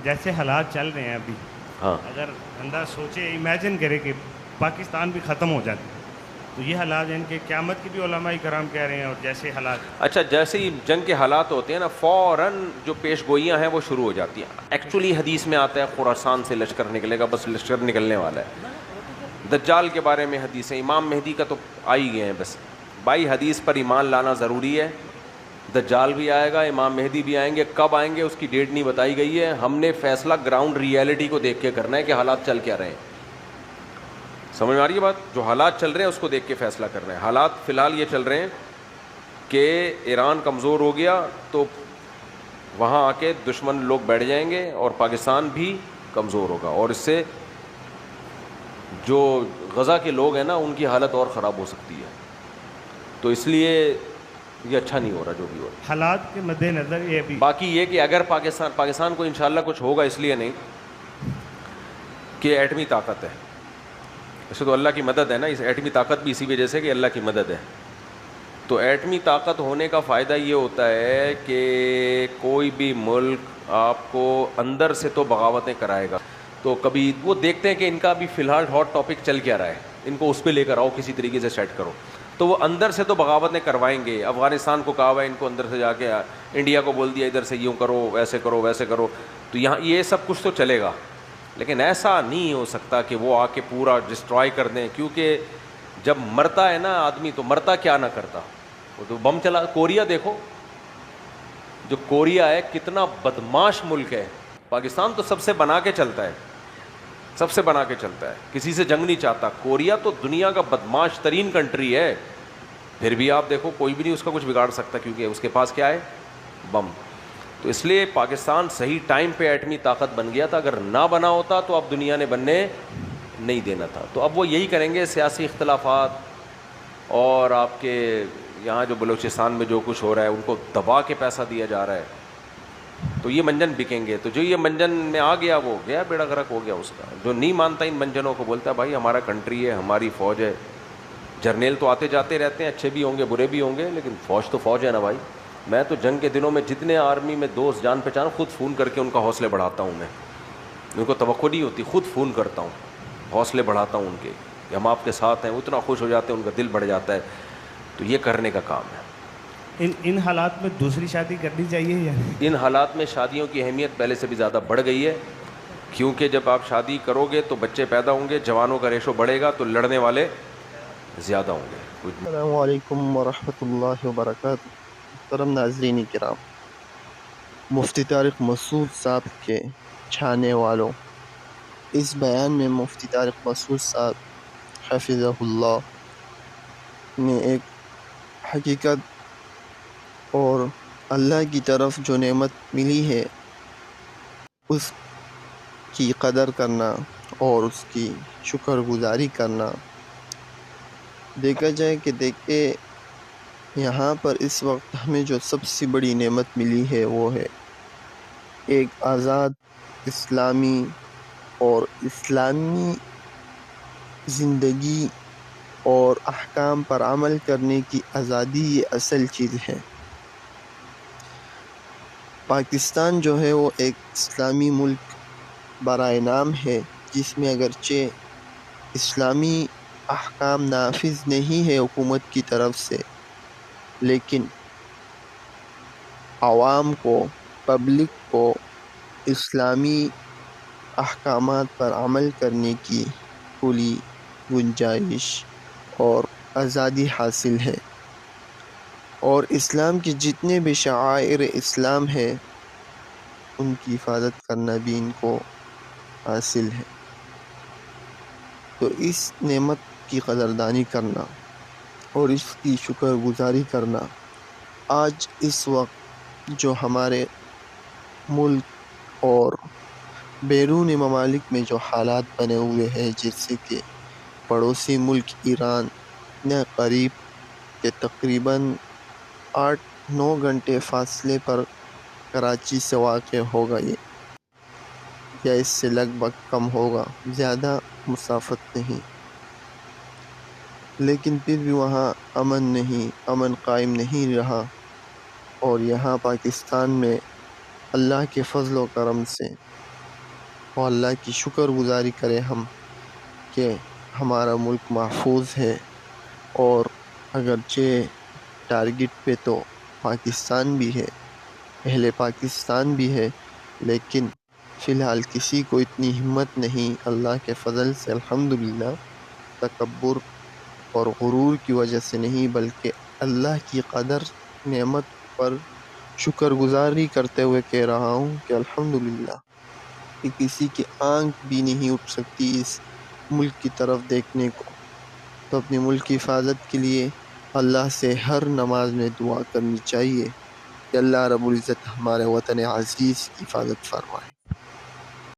جیسے حالات چل رہے ہیں ابھی، ہاں اگر بندہ سوچے امیجن کرے کہ پاکستان بھی ختم ہو جاتا تو یہ حالات ان کے قیامت کی بھی علماء کرام کہہ رہے ہیں، اور جیسے حالات اچھا جیسے ہی جنگ کے حالات ہوتے ہیں نا فوراً جو پیش گوئیاں ہیں وہ شروع ہو جاتی ہیں. ایکچولی حدیث میں آتا ہے خراسان سے لشکر نکلے گا، بس لشکر نکلنے والا ہے. دجال کے بارے میں حدیث ہے، امام مہدی کا تو آ ہی گئے ہیں. بس بھائی حدیث پر ایمان لانا ضروری ہے. دجال بھی آئے گا، امام مہدی بھی آئیں گے، کب آئیں گے اس کی ڈیٹ نہیں بتائی گئی ہے. ہم نے فیصلہ گراؤنڈ ریئلٹی کو دیکھ کے کرنا ہے کہ حالات چل کیا رہے ہیں. سمجھ میں آ رہی ہے بات؟ جو حالات چل رہے ہیں اس کو دیکھ کے فیصلہ کرنا ہے. حالات فی الحال یہ چل رہے ہیں کہ ایران کمزور ہو گیا تو وہاں آ کے دشمن لوگ بیٹھ جائیں گے اور پاکستان بھی کمزور ہوگا، اور اس سے جو غزہ کے لوگ ہیں نا ان کی حالت اور خراب ہو سکتی ہے. تو اس لیے یہ اچھا نہیں ہو رہا جو بھی ہو رہا. حالات کے مد نظر یہ بھی باقی یہ کہ اگر پاکستان کو انشاءاللہ کچھ ہوگا اس لیے نہیں کہ ایٹمی طاقت ہے، اسے تو اللہ کی مدد ہے نا. اس ایٹمی طاقت بھی اسی وجہ سے کہ اللہ کی مدد ہے. تو ایٹمی طاقت ہونے کا فائدہ یہ ہوتا ہے کہ کوئی بھی ملک آپ کو اندر سے تو بغاوتیں کرائے گا. تو کبھی وہ دیکھتے ہیں کہ ان کا بھی فی الحال ہاٹ ٹاپک چل کیا رہا ہے، ان کو اس پہ لے کر آؤ، کسی طریقے سے سیٹ کرو. تو وہ اندر سے تو بغاوتیں کروائیں گے. افغانستان کو کہا ہوا ہے ان کو اندر سے جا کے، انڈیا کو بول دیا ادھر سے یوں کرو ویسے کرو ویسے کرو. تو یہاں یہ سب کچھ تو چلے گا، لیکن ایسا نہیں ہو سکتا کہ وہ آ کے پورا ڈسٹرائے کر دیں. کیونکہ جب مرتا ہے نا آدمی تو مرتا کیا نہ کرتا. وہ تو بم چلا. کوریا دیکھو، جو کوریا ہے کتنا بدماش ملک ہے. پاکستان تو سب سے بنا کے چلتا ہے، سب سے بنا کے چلتا ہے، کسی سے جنگ نہیں چاہتا. کوریا تو دنیا کا بدماش ترین کنٹری ہے، پھر بھی آپ دیکھو کوئی بھی نہیں اس کا کچھ بگاڑ سکتا، کیونکہ اس کے پاس کیا ہے؟ بم. تو اس لیے پاکستان صحیح ٹائم پہ ایٹمی طاقت بن گیا تھا. اگر نہ بنا ہوتا تو اب دنیا نے بننے نہیں دینا تھا. تو اب وہ یہی کریں گے، سیاسی اختلافات اور آپ کے یہاں جو بلوچستان میں جو کچھ ہو رہا ہے ان کو دبا کے پیسہ دیا جا رہا ہے، تو یہ منجن بکیں گے. تو جو یہ منجن میں آ گیا وہ گیا، بیڑا غرق ہو گیا اس کا. جو نہیں مانتا ان منجنوں کو بولتا ہے بھائی ہمارا کنٹری ہے، ہماری فوج ہے. جرنیل تو آتے جاتے رہتے ہیں، اچھے بھی ہوں گے برے بھی ہوں گے، لیکن فوج تو فوج ہے نا بھائی. میں تو جنگ کے دنوں میں جتنے آرمی میں دوست جان پہچان خود فون کر کے ان کا حوصلے بڑھاتا ہوں. میں ان کو توقع نہیں ہوتی، خود فون کرتا ہوں، حوصلے بڑھاتا ہوں ان کے کہ ہم آپ کے ساتھ ہیں. اتنا خوش ہو جاتے ہیں، ان کا دل بڑھ جاتا ہے. تو یہ کرنے کا کام ہے. ان حالات میں دوسری شادی کرنی چاہیے یا نہیں؟ ان حالات میں شادیوں کی اہمیت پہلے سے بھی زیادہ بڑھ گئی ہے، کیونکہ جب آپ شادی کرو گے تو بچے پیدا ہوں گے، جوانوں کا ریشو بڑھے گا تو لڑنے والے زیادہ ہوں گے. السلام علیکم ورحمۃ اللہ وبرکاتہ. محترم ناظرین کرام، مفتی طارق مسعود صاحب کے چھانے والوں، اس بیان میں مفتی طارق مسعود صاحب حفظہ اللہ نے ایک حقیقت اور اللہ کی طرف جو نعمت ملی ہے اس کی قدر کرنا اور اس کی شکر گزاری کرنا. دیکھا جائے کہ یہاں پر اس وقت ہمیں جو سب سے بڑی نعمت ملی ہے وہ ہے ایک آزاد اسلامی اور اسلامی زندگی اور احکام پر عمل کرنے کی آزادی. یہ اصل چیز ہے. پاکستان جو ہے وہ ایک اسلامی ملک برائے نام ہے، جس میں اگرچہ اسلامی احکام نافذ نہیں ہے حکومت کی طرف سے، لیکن عوام کو، پبلک کو اسلامی احکامات پر عمل کرنے کی کھلی گنجائش اور آزادی حاصل ہے. اور اسلام کے جتنے بھی شعائر اسلام ہے ان کی حفاظت کرنا بھی ان کو حاصل ہے. تو اس نعمت کی قدردانی کرنا اور اس کی شکر گزاری کرنا آج اس وقت جو ہمارے ملک اور بیرون ممالک میں جو حالات بنے ہوئے ہیں، جیسے کہ پڑوسی ملک ایران نے قریب کے تقریباً 8-9 گھنٹے فاصلے پر کراچی سے واقع ہوگا، یہ یا اس سے لگ بھگ کم ہوگا، زیادہ مسافت نہیں، لیکن پھر بھی وہاں امن قائم نہیں رہا. اور یہاں پاکستان میں اللہ کے فضل و کرم سے اور اللہ کی شکر گزاری کریں ہم کہ ہمارا ملک محفوظ ہے، اور اگرچہ ٹارگٹ پہ تو پاکستان بھی ہے، اہل پاکستان بھی ہے، لیکن فی الحال کسی کو اتنی ہمت نہیں اللہ کے فضل سے الحمدللہ، تکبر اور غرور کی وجہ سے نہیں، بلکہ اللہ کی قدر نعمت پر شکر گزاری کرتے ہوئے کہہ رہا ہوں کہ الحمدللہ، کہ کسی کی آنکھ بھی نہیں اٹھ سکتی اس ملک کی طرف دیکھنے کو۔ تو اپنے ملک کی حفاظت کے لیے اللہ سے ہر نماز میں دعا کرنی چاہیے کہ اللہ رب العزت ہمارے وطن عزیز کی حفاظت فرمائے۔